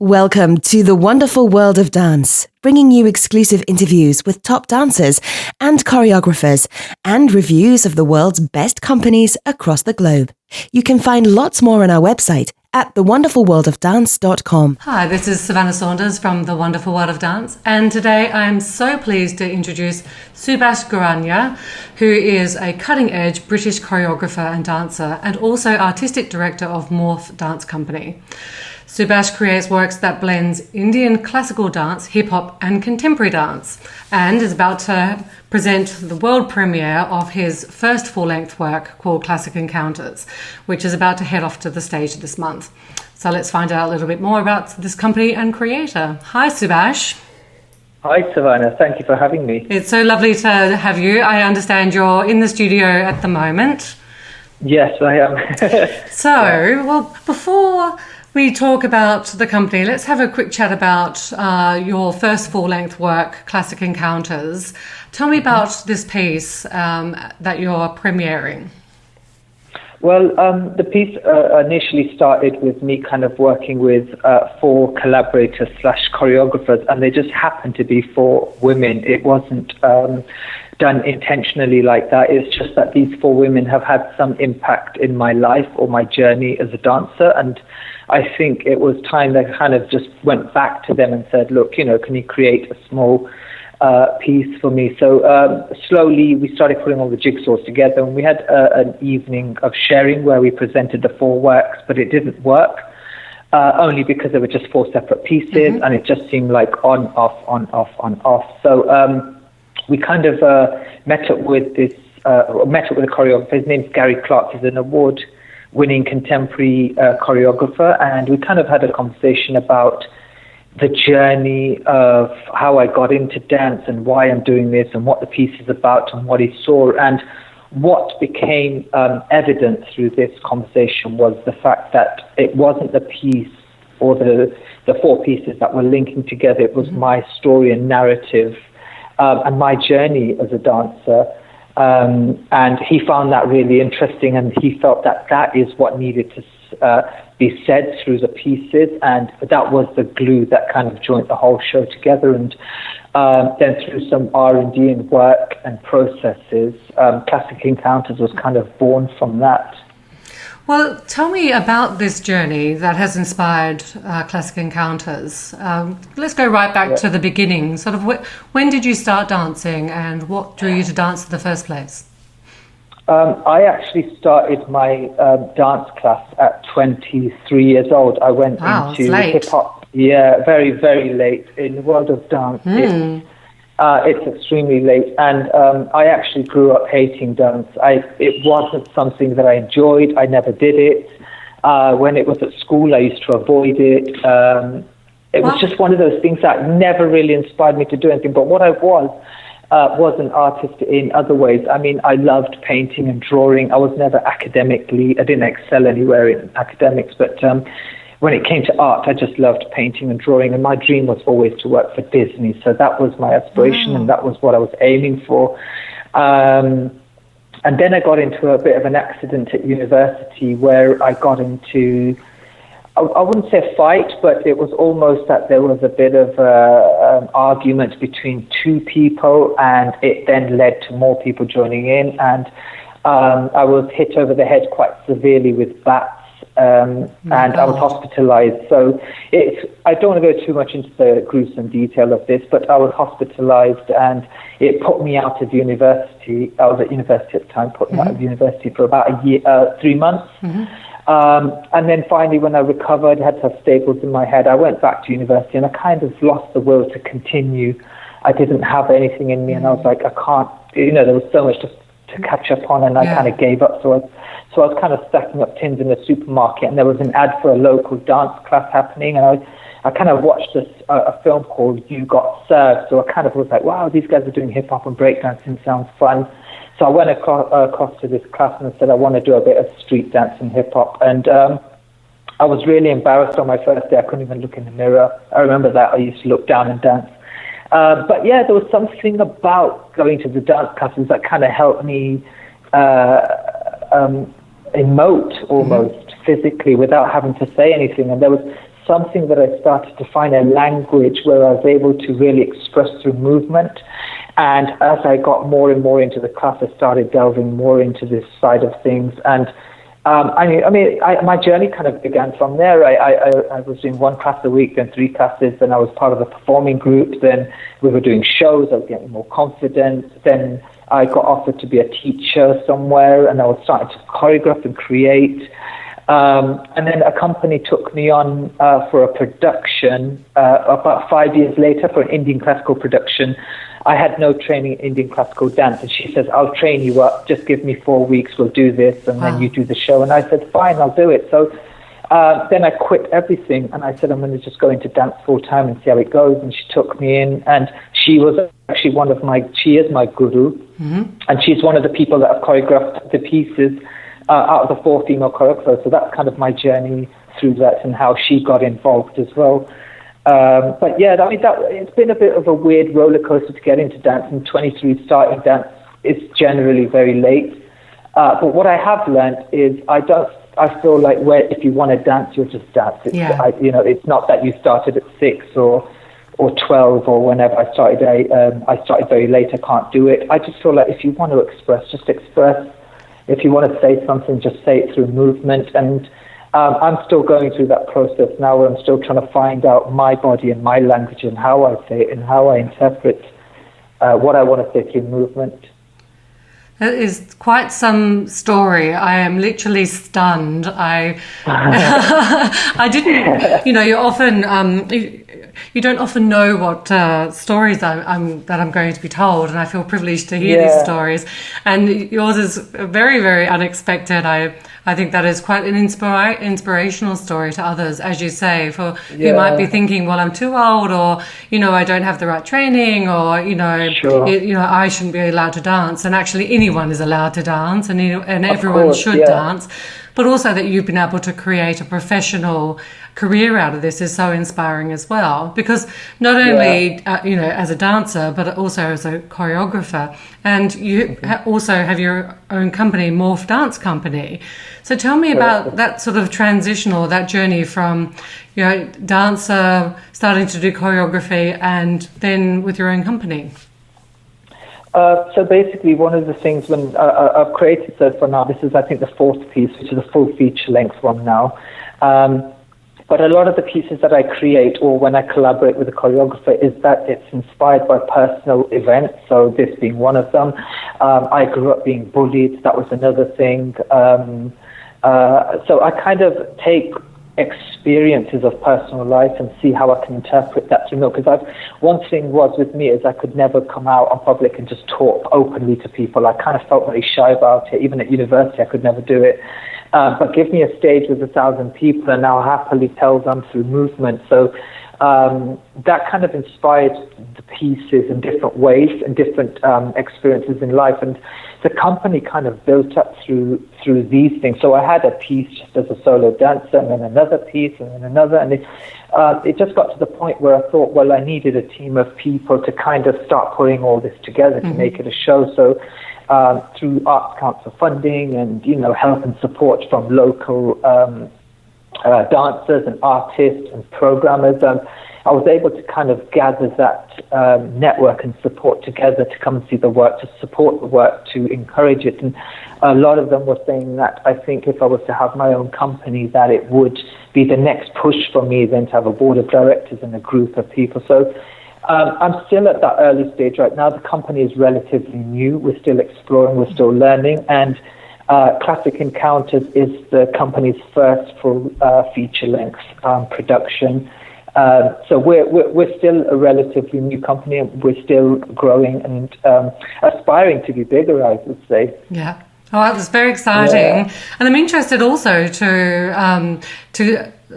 Welcome to the wonderful world of dance, bringing you exclusive interviews with top dancers and choreographers and reviews of the world's best companies across the globe. You can find lots more on our website at thewonderfulworldofdance.com. Hi, this is Savannah Saunders from The Wonderful World of Dance, and today I am so pleased to introduce Subhash Gorania, who is a cutting-edge British choreographer and dancer and also artistic director of Morph dance company. Subhash creates works that blends Indian classical dance, hip-hop and contemporary dance, and is about to present the world premiere of his first full-length work called Classic Encounters, which is about to head off to the stage this month. So let's find out a little bit more about this company and creator. Hi, Subhash. Hi, Savannah. Thank you for having me. It's so lovely to have you. I understand you're in the studio at the moment. Yes, I am. Well, before we talk about the company, let's have a quick chat about your first full-length work, Classic Encounters. Tell me about this piece that you're premiering. Well, the piece initially started with me kind of working with 4 collaborators / choreographers, and they just happened to be 4 women. It wasn't done intentionally like that. It's just that these 4 women have had some impact in my life or my journey as a dancer, and I think it was time that I kind of just went back to them and said, look, can you create a small piece for me? So slowly we started putting all the jigsaws together, and we had an evening of sharing where we presented the 4 works, but it didn't work only because there were just 4 separate pieces, and it just seemed like on, off, on, off, on, off. So we kind of met up with a choreographer. His name's Gary Clark. He's an award-winning contemporary choreographer, and we kind of had a conversation about the journey of how I got into dance and why I'm doing this and what the piece is about and what he saw. And what became evident through this conversation was the fact that it wasn't the piece or the 4 pieces that were linking together. It was my story and narrative and my journey as a dancer. And he found that really interesting, and he felt that that is what needed to be said through the pieces, and that was the glue that kind of joined the whole show together. And then through some R&D and work and processes, Classic Encounters was kind of born from that. Well, tell me about this journey that has inspired Classic Encounters. Let's go right back to the beginning. Sort of when did you start dancing, and what drew you to dance in the first place? I actually started my dance class at 23 years old. I went into hip-hop. Yeah, very, very late. In the world of dance, it's extremely late. And I actually grew up hating dance. It wasn't something that I enjoyed. I never did it. When it was at school, I used to avoid it. It was just one of those things that never really inspired me to do anything. But what I was an artist in other ways. I mean, I loved painting and drawing. I was never I didn't excel anywhere in academics, but when it came to art, I just loved painting and drawing, and my dream was always to work for Disney. So that was my aspiration, and that was what I was aiming for. And then I got into a bit of an accident at university where I got into, I wouldn't say a fight, but it was almost that there was a bit of an argument between 2 people, and it then led to more people joining in, and I was hit over the head quite severely with bats, and I was hospitalized. So I don't want to go too much into the gruesome detail of this, but I was hospitalized, and it put me out of university. I was at university at the time, put me out of university for about a year, 3 months. And then finally, when I recovered, I had to have staples in my head. I went back to university, and I kind of lost the will to continue. I didn't have anything in me, and I was like, I can't, there was so much to catch up on, and I kind of gave up. So I was kind of stacking up tins in the supermarket, and there was an ad for a local dance class happening, and I kind of watched a film called You Got Served. So I kind of was like, wow, these guys are doing hip-hop and breakdancing, sounds fun. So I went across to this class, and I said, I want to do a bit of street dance and hip-hop. And I was really embarrassed on my first day. I couldn't even look in the mirror. I remember that. I used to look down and dance. But yeah, there was something about going to the dance classes that kind of helped me emote almost physically without having to say anything. And there was something that I started to find a language where I was able to really express through movement. And as I got more and more into the class, I started delving more into this side of things. And my journey kind of began from there. I was doing one class a week, then 3 classes, then I was part of a performing group, then we were doing shows, I was getting more confident, then I got offered to be a teacher somewhere, and I was starting to choreograph and create. And then a company took me on for a production about 5 years later for an Indian classical production. I had no training in Indian classical dance, and she says, I'll train you up, just give me 4 weeks, we'll do this, and then you do the show. And I said, fine, I'll do it. So then I quit everything, and I said, I'm going to just go into dance full time and see how it goes. And she took me in, and she was actually she is my guru, and she's one of the people that have choreographed the pieces out of the 4 female choreographers. So that's kind of my journey through that and how she got involved as well. But yeah, it's been a bit of a weird roller coaster to get into dance. And 23, starting dance is generally very late. But what I have learned is I feel like if you want to dance, you'll just dance. It's not that you started at 6 or 12 or whenever I started. I started very late. I can't do it. I just feel like if you want to express, just express. If you want to say something, just say it through movement. And I'm still going through that process now where I'm still trying to find out my body and my language and how I say it and how I interpret what I want to say through movement. That is quite some story. I am literally stunned. I didn't, you often, you don't often know what stories that I'm going to be told, and I feel privileged to hear these stories. And yours is very, very unexpected. I think that is quite an inspirational story to others, as you say, for who might be thinking, well, I'm too old, or, I don't have the right training, or, I shouldn't be allowed to dance. And actually anyone is allowed to dance, and everyone should dance. But also that you've been able to create a professional career out of this is so inspiring as well, because not only as a dancer, but also as a choreographer, and you also have your own company, Morph Dance Company. So tell me about that sort of transition or that journey from dancer starting to do choreography and then with your own company. So basically, one of the things when I've created, so for now, this is I think the 4th piece, which is a full feature length one now. But a lot of the pieces that I create or when I collaborate with a choreographer is that it's inspired by personal events. So this being one of them. I grew up being bullied. That was another thing. So I kind of take experiences of personal life and see how I can interpret that through. Because one thing was with me is I could never come out on public and just talk openly to people. I kind of felt very shy about it. Even at university, I could never do it. But give me a stage with 1,000 people and I'll happily tell them through movement. So that kind of inspired the pieces in different ways and different experiences in life. And the company kind of built up through these things. So I had a piece just as a solo dancer, and then another piece, and then another. And it just got to the point where I thought, well, I needed a team of people to kind of start putting all this together to make it a show. So through Arts Council funding and, help and support from local dancers and artists and programmers, I was able to kind of gather that network and support together to come and see the work, to support the work, to encourage it. And a lot of them were saying that I think if I was to have my own company, that it would be the next push for me then to have a board of directors and a group of people. So I'm still at that early stage right now. The company is relatively new. We're still exploring, we're still learning. And Classic Encounters is the company's first full feature-length production. So we're still a relatively new company, and we're still growing and aspiring to be bigger, I would say. Yeah. Oh, that was very exciting. Yeah. And I'm interested also to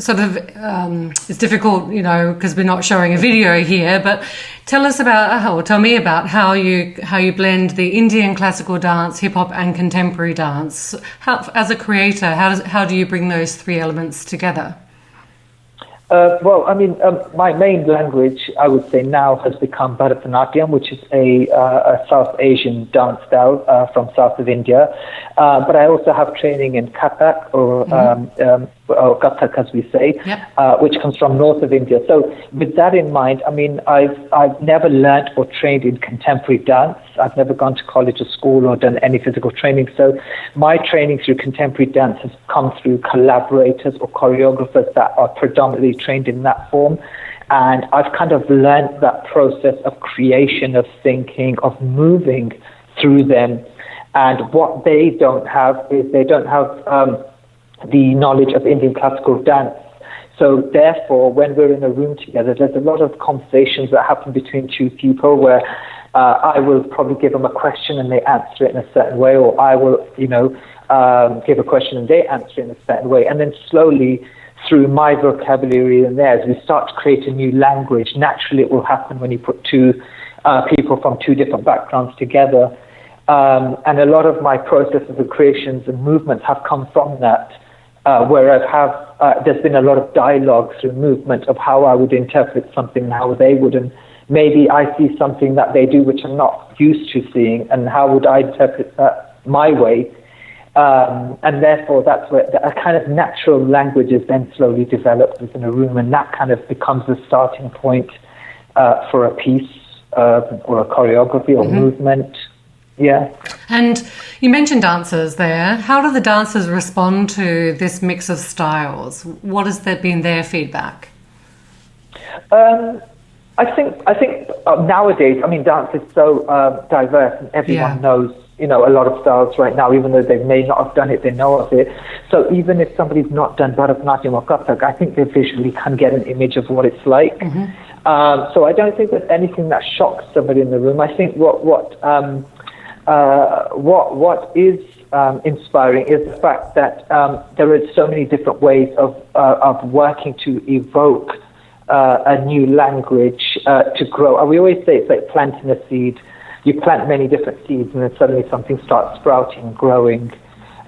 sort of, it's difficult, because we're not showing a video here, but tell me about how you blend the Indian classical dance, hip hop and contemporary dance. As a creator, how do you bring those 3 elements together? My main language, I would say now, has become Bharatanatyam, which is a South Asian dance style from south of India. But I also have training in Kathak, or or Kathak as we say, which comes from north of India. So with that in mind, I mean, I've never learnt or trained in contemporary dance. I've never gone to college or school or done any physical training. So my training through contemporary dance has come through collaborators or choreographers that are predominantly trained in that form. And I've kind of learned that process of creation, of thinking, of moving through them. And what they don't have is they don't have the knowledge of Indian classical dance. So therefore, when we're in a room together, there's a lot of conversations that happen between two people where I will probably give them a question and they answer it in a certain way, or I will, give a question and they answer it in a certain way. And then slowly, through my vocabulary and theirs, we start to create a new language. Naturally, it will happen when you put two people from two different backgrounds together. And a lot of my processes of creations and movements have come from that, where there's been a lot of dialogue through movement of how I would interpret something and how they would. And maybe I see something that they do which I'm not used to seeing, and how would I interpret that my way? And therefore, that's where a kind of natural language is then slowly developed within a room, and that kind of becomes the starting point for a piece or a choreography or movement. Yeah. And you mentioned dancers there. How do the dancers respond to this mix of styles? What has been their feedback? I think nowadays, I mean, dance is so diverse, and everyone knows, a lot of styles right now, even though they may not have done it, they know of it. So even if somebody's not done Bharatanatyam or Kathak, I think they visually can get an image of what it's like. So I don't think there's anything that shocks somebody in the room. I think what is inspiring is the fact that there are so many different ways of working to evoke a new language to grow. And we always say it's like planting a seed. You plant many different seeds, and then suddenly something starts sprouting and growing,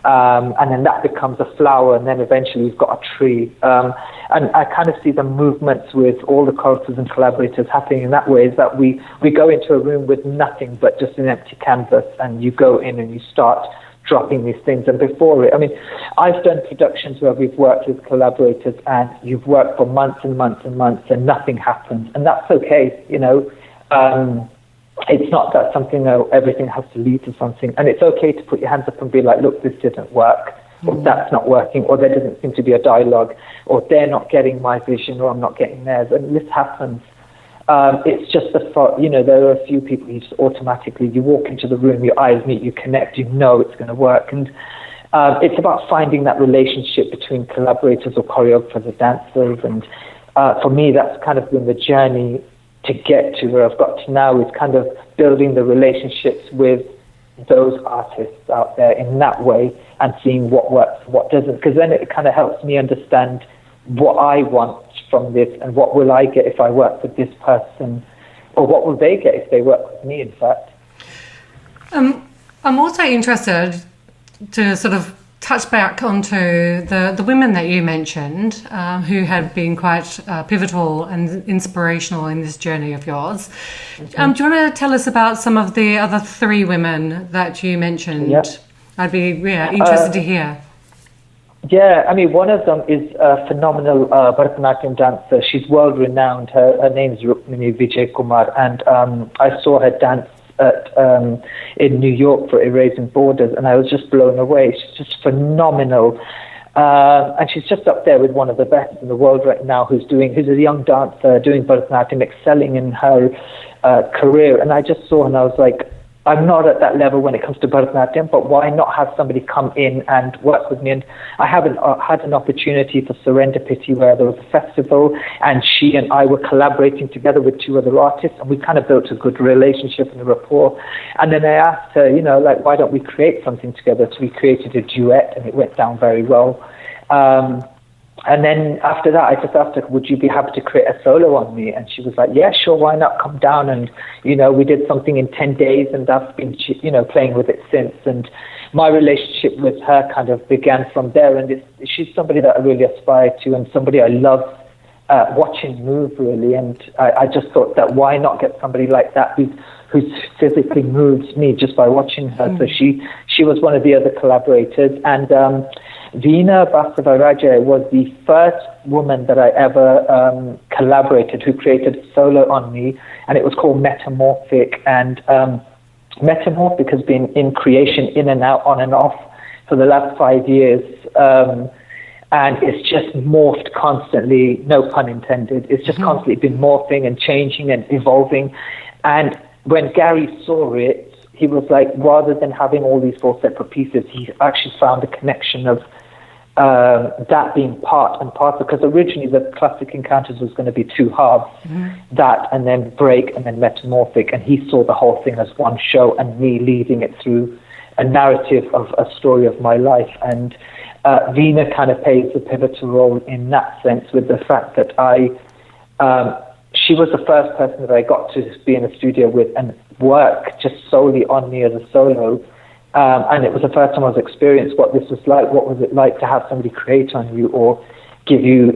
and then that becomes a flower, and then eventually you've got a tree. And I kind of see the movements with all the choreographers and collaborators happening in that way, is that we go into a room with nothing but just an empty canvas, and you go in and you start dropping these things. And before it, I mean, I've done productions where we've worked with collaborators and you've worked for months and months and months and nothing happens, and that's okay, It's not that something, everything has to lead to something. And it's okay to put your hands up and be like, look, this didn't work, or that's not working, or there doesn't seem to be a dialogue, or they're not getting my vision, or I'm not getting theirs. And this happens. It's just there are a few people you just automatically, you walk into the room, your eyes meet, you connect, it's going to work. And it's about finding that relationship between collaborators or choreographers or dancers. And for me, that's kind of been the journey to get to where I've got to now, is kind of building the relationships with those artists out there in that way and seeing what works, what doesn't, because then it kind of helps me understand what I want from this and what will I get if I work with this person, or what will they get if they work with me, in fact. I'm also interested to sort of touch back onto the women that you mentioned, who have been quite pivotal and inspirational in this journey of yours. Do you want to tell us about some of the other three women that you mentioned? Yep. I'd be interested to hear. Yeah, I mean, one of them is a phenomenal Bharatanatyam dancer. She's world-renowned. Her name is Rukmini Vijay Kumar, and I saw her dance in New York for Erasing Borders, and I was just blown away. She's just phenomenal, and she's just up there with one of the best in the world right now, who's a young dancer doing Bharatanatyam, excelling in her career. And I just saw, and I was like, I'm not at that level when it comes to Bharatanatyam, but why not have somebody come in and work with me? And I haven't had an opportunity for Serendipity, where there was a festival, and she and I were collaborating together with two other artists, and we kind of built a good relationship and a rapport. And then I asked her, why don't we create something together? So we created a duet, and it went down very well. And then after that, I just asked her, would you be happy to create a solo on me? And she was like, yeah, sure, why not? Come down. And, we did something in 10 days, and I've been, playing with it since. And my relationship with her kind of began from there. And she's somebody that I really aspire to, and somebody I love watching move, really. And I just thought that why not get somebody like that who's physically moves me just by watching her. So she was one of the other collaborators. And Veena Basavaraja was the first woman that I ever collaborated who created a solo on me, and it was called Metamorphic. And Metamorphic has been in creation, in and out, on and off, for the last 5 years. And it's just morphed constantly, no pun intended. It's just constantly been morphing and changing and evolving. And when Gary saw it, he was like, rather than having all these 4 separate pieces, he actually found a connection of that being part and parcel, because originally the Classic Encounters was going to be 2 halves, that and then Break and then Metamorphic, and he saw the whole thing as one show and me leading it through a narrative of a story of my life. And Veena kind of plays a pivotal role in that sense, with the fact that she was the first person that I got to be in a studio with and work just solely on me as a solo. And it was the first time I was experienced what this was like. What was it like to have somebody create on you, or give you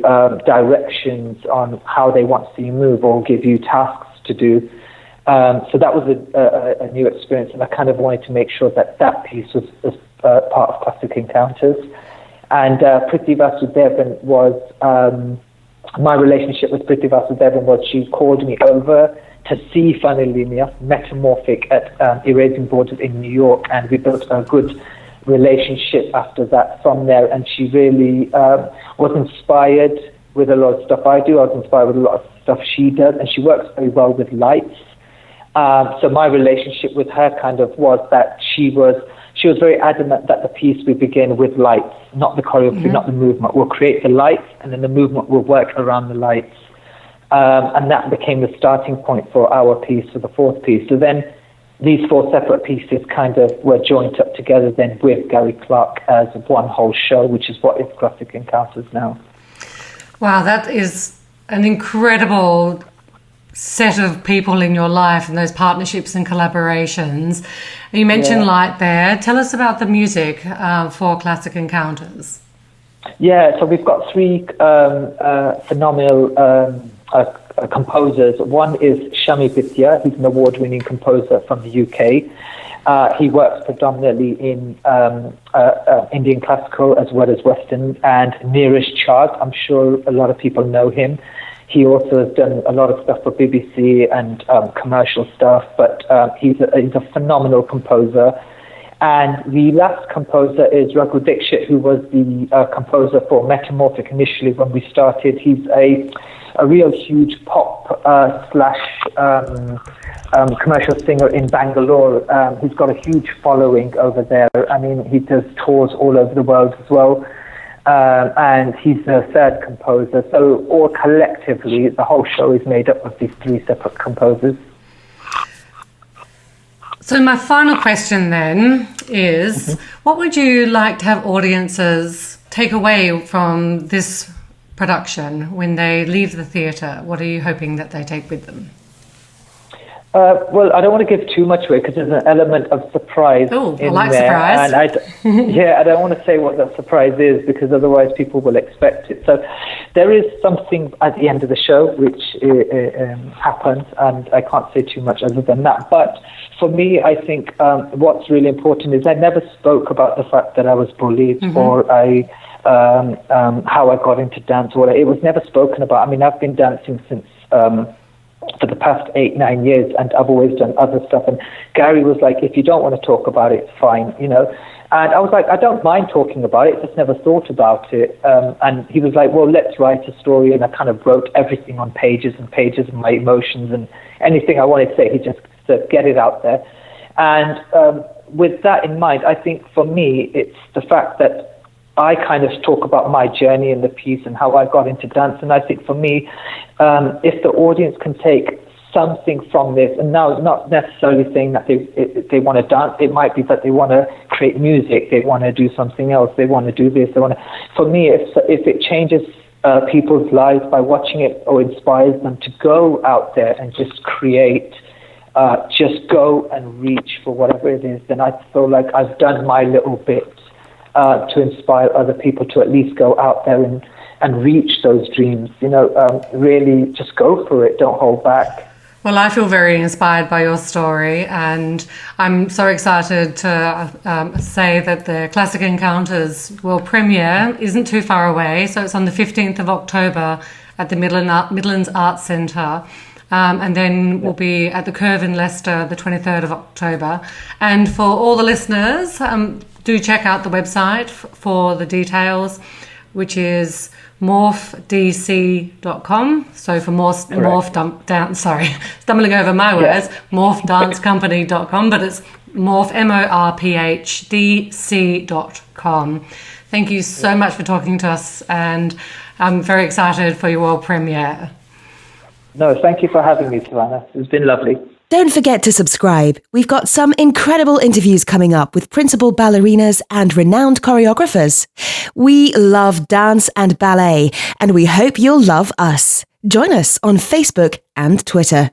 directions on how they want to see you move, or give you tasks to do. So that was a new experience, and I kind of wanted to make sure that that piece was part of Classic Encounters. And Priti Vasudevan was, my relationship with Priti Vasudevan was she called me over to see, funnily enough, Metamorphic at Erasing Borders in New York, and we built a good relationship after that from there. And she really was inspired with a lot of stuff I do. I was inspired with a lot of stuff she does, and she works very well with lights. So my relationship with her kind of was that she was very adamant that the piece would begin with lights, not the choreography, not the movement. We'll create the lights, and then the movement will work around the lights. And that became the starting point for our piece, for the 4th piece. So then these 4 separate pieces kind of were joined up together then with Gary Clark as one whole show, which is what is Classic Encounters now. Wow, that is an incredible set of people in your life, and those partnerships and collaborations. You mentioned light there. Tell us about the music for Classic Encounters. Yeah, so we've got 3 phenomenal composers. One is Shami Bithya. He's an award-winning composer from the UK. He works predominantly in Indian classical as well as Western. And Neeraj Chad, I'm sure a lot of people know him. He also has done a lot of stuff for BBC and commercial stuff, but he's a phenomenal composer. And the last composer is Raghu Dixit, who was the composer for Metamorphic initially when we started. He's a real huge pop / commercial singer in Bangalore. He's got a huge following over there. I mean, he does tours all over the world as well. And he's the 3rd composer. So all collectively, the whole show is made up of these 3 separate composers. So my final question then is, what would you like to have audiences take away from this production when they leave the theatre? What are you hoping that they take with them? Well, I don't want to give too much away because there's an element of surprise in there. Surprise. And I don't want to say what that surprise is because otherwise people will expect it. So there is something at the end of the show which happens, and I can't say too much other than that. But for me, I think what's really important is I never spoke about the fact that I was bullied or how I got into dance. It was never spoken about. I mean, I've been dancing since for the past 8-9 years, and I've always done other stuff. And Gary was like, if you don't want to talk about it, it's fine, you know. And I was like, I don't mind talking about it, just never thought about it. And he was like, well, let's write a story. And I kind of wrote everything on pages and pages of my emotions and anything I wanted to say. He just said, get it out there. And with that in mind, I think for me, it's the fact that I kind of talk about my journey in the piece and how I got into dance. And I think for me, if the audience can take something from this, and now not necessarily saying that they want to dance, it might be that they want to create music, they want to do something else, they want to do this, they want to. For me, if it changes people's lives by watching it or inspires them to go out there and just create, just go and reach for whatever it is, then I feel like I've done my little bit to inspire other people to at least go out there and reach those dreams. Really just go for it. Don't hold back. Well, I feel very inspired by your story, and I'm so excited to say that the Classic Encounters world premiere isn't too far away. So it's on the 15th of October at the Midlands Arts Centre. And then we'll be at the Curve in Leicester the 23rd of October. And for all the listeners, do check out the website for the details, which is morphdc.com. So for stumbling over my words, morphdancecompany.com, but it's morph, morphdc.com. Thank you so much for talking to us, and I'm very excited for your world premiere. No, thank you for having me, Savannah. It's been lovely. Don't forget to subscribe. We've got some incredible interviews coming up with principal ballerinas and renowned choreographers. We love dance and ballet, and we hope you'll love us. Join us on Facebook and Twitter.